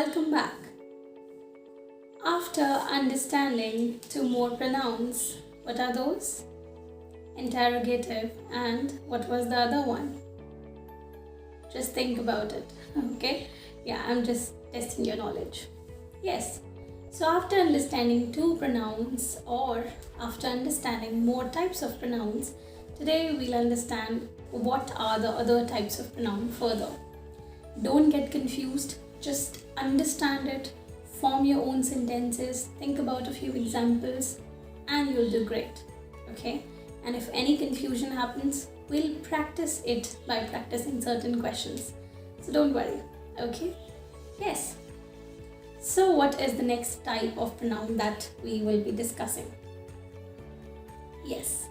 welcome back. After understanding two more pronouns, what are those? Interrogative, and what was the other one? Just think about it, okay? Yeah, I'm just testing your knowledge. Yes, so after understanding two pronouns or after understanding more types of pronouns, today we'll understand what are the other types of pronoun further. Don't get confused, just understand it, form your own sentences, think about a few examples, and you'll do great, okay? And if any confusion happens, we'll practice it by practicing certain questions. So don't worry, okay? Yes. So what is the next type of pronoun that we will be discussing? Yes,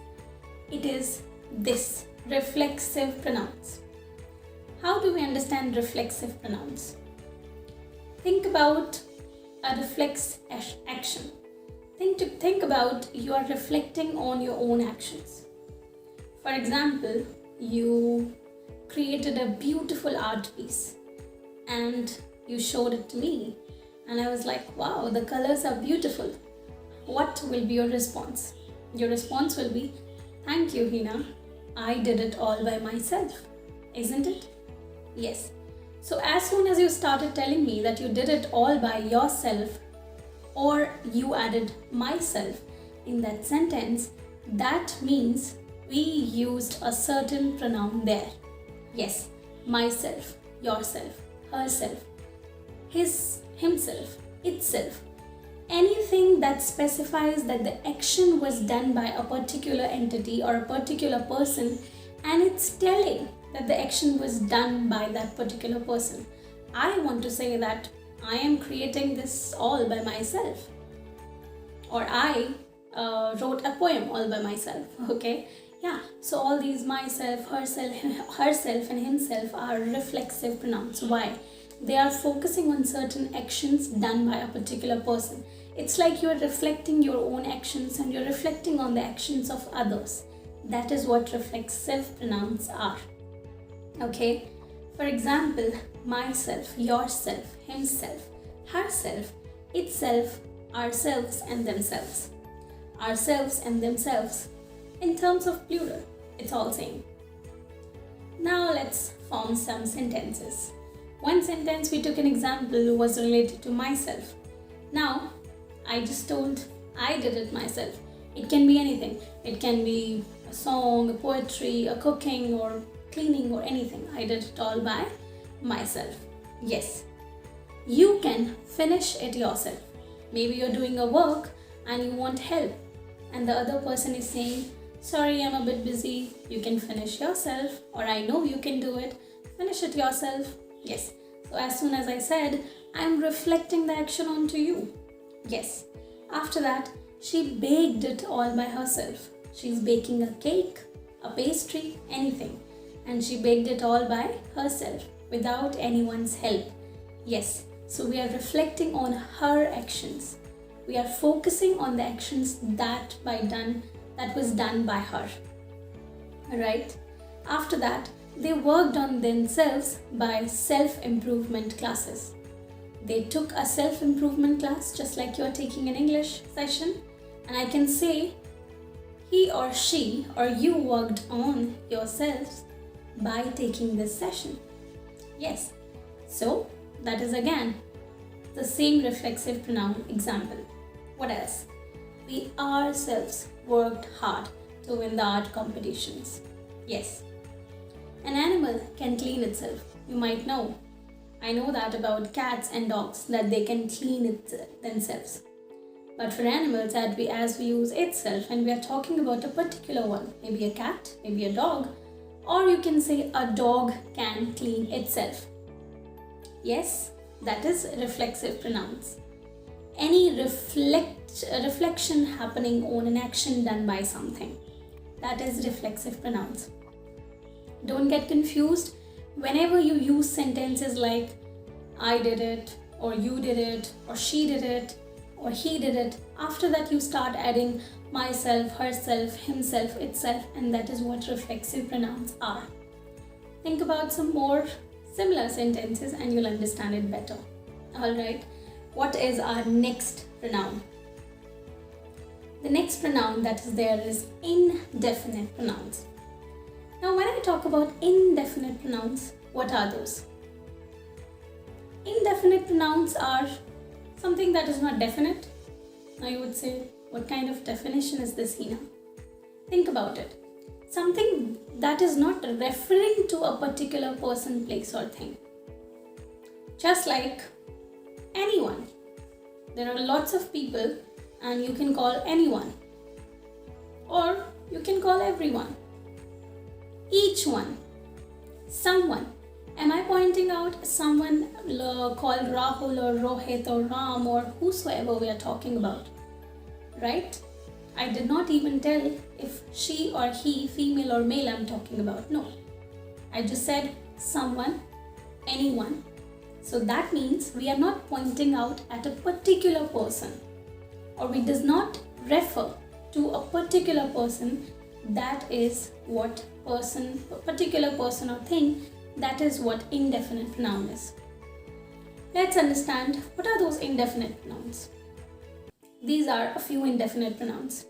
it is this, reflexive pronouns. How do we understand reflexive pronouns? Think about a reflex action. Think about you are reflecting on your own actions. For example, you created a beautiful art piece and you showed it to me and I was like, wow, the colors are beautiful. What will be your response? Your response will be, thank you, Hina. I did it all by myself, isn't it? Yes. So as soon as you started telling me that you did it all by yourself or you added myself in that sentence, that means we used a certain pronoun there. Yes, myself, yourself, herself, his, himself, itself. Anything that specifies that the action was done by a particular entity or a particular person and it's telling that the action was done by that particular person. I want to say that I am creating this all by myself, or I wrote a poem all by myself, okay? Yeah, so all these myself, herself and himself are reflexive pronouns. Why? They are focusing on certain actions done by a particular person. It's like you are reflecting your own actions and you're reflecting on the actions of others. That is what reflexive pronouns are. Okay, for example, myself, yourself, himself, herself, itself, ourselves and themselves. Ourselves and themselves. In terms of plural, it's all same. Now let's form some sentences. One sentence we took an example was related to myself. Now, I just told I did it myself. It can be anything. It can be a song, a poetry, a cooking or cleaning or anything. I did it all by myself. Yes, you can finish it yourself. Maybe you're doing a work and you want help and the other person is saying, sorry, I'm a bit busy. You can finish yourself, or I know you can do it. Finish it yourself. Yes. So as soon as I said, I'm reflecting the action onto you. Yes. After that, she baked it all by herself. She's baking a cake, a pastry, anything. And she baked it all by herself without anyone's help. Yes, so we are reflecting on her actions. We are focusing on the actions that was done by her. Right? After that, they worked on themselves by self-improvement classes. They took a self-improvement class just like you're taking an English session, and I can say he or she or you worked on yourselves by taking this session. Yes, so that is again the same reflexive pronoun example. What else? We ourselves worked hard to win the art competitions. Yes, an animal can clean itself. You might know. I know that about cats and dogs, that they can clean it themselves. But for animals, as we use itself, and we are talking about a particular one, maybe a cat, maybe a dog, or you can say a dog can clean itself. Yes, that is reflexive pronouns. Any reflection happening on an action done by something, that is reflexive pronouns. Don't get confused. Whenever you use sentences like I did it, or you did it, or she did it, or he did it, after that you start adding myself, herself, himself, itself, and that is what reflexive pronouns are. Think about some more similar sentences and you'll understand it better. Alright, what is our next pronoun? The next pronoun that is there is indefinite pronouns. Now when I talk about indefinite pronouns, what are those? Indefinite pronouns are something that is not definite. Now you would say, what kind of definition is this, Hina? Think about it. Something that is not referring to a particular person, place or thing. Just like anyone. There are lots of people and you can call anyone. Or you can call everyone. Each one. Someone. Am I pointing out someone called Rahul or Rohit or Ram or whosoever we are talking about? Right? I did not even tell if she or he, female or male, I'm talking about. No. I just said someone, anyone. So that means we are not pointing out at a particular person, or we does not refer to a particular person. That is what person, a particular person or thing, that is what indefinite pronoun is. Let's understand what are those indefinite pronouns. These are a few indefinite pronouns.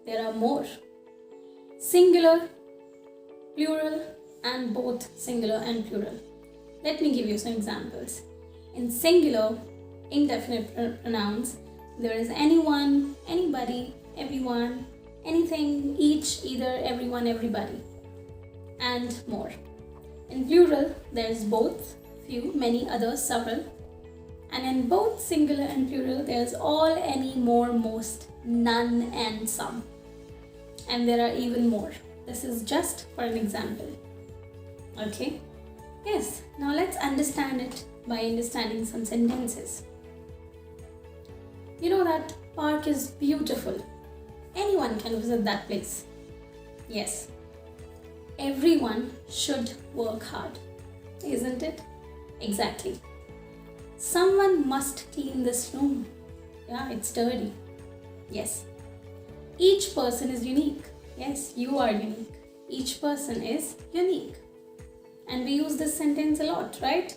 There are more. Singular, plural, and both singular and plural. Let me give you some examples. In singular, indefinite pronouns, there is anyone, anybody, everyone, anything, each, either, everyone, everybody, and more. In plural, there is both, few, many, others, several. And in both singular and plural, there is all, any, more, most, none, and some. And there are even more. This is just for an example. Okay? Yes, now let's understand it by understanding some sentences. You know that park is beautiful. Anyone can visit that place. Yes. Everyone should work hard, isn't it? Exactly. Someone must clean this room. Yeah, it's dirty. Yes. Each person is unique. Yes, you are unique. Each person is unique. And we use this sentence a lot, right?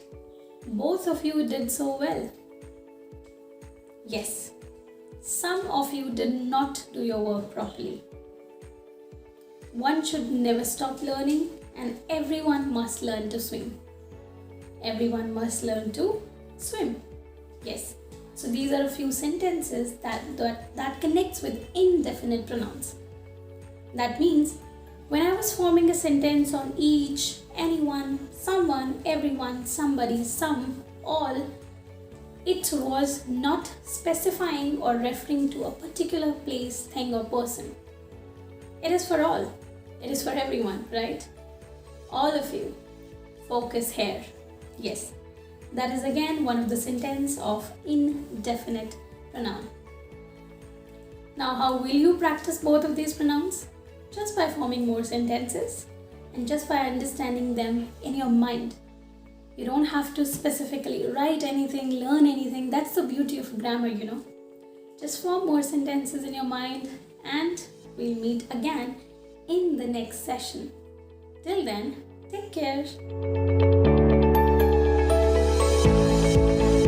Both of you did so well. Yes. Some of you did not do your work properly. One should never stop learning, and everyone must learn to swim. Everyone must learn to swim. Yes. So these are a few sentences that connects with indefinite pronouns. That means when I was forming a sentence on each, anyone, someone, everyone, somebody, some, all, it was not specifying or referring to a particular place, thing or person. It is for all. It is for everyone, right? All of you. Focus here. Yes. That is again one of the sentences of indefinite pronoun. Now, how will you practice both of these pronouns? Just by forming more sentences and just by understanding them in your mind. You don't have to specifically write anything, learn anything. That's the beauty of grammar, you know. Just form more sentences in your mind and we'll meet again in the next session. Till then, take care.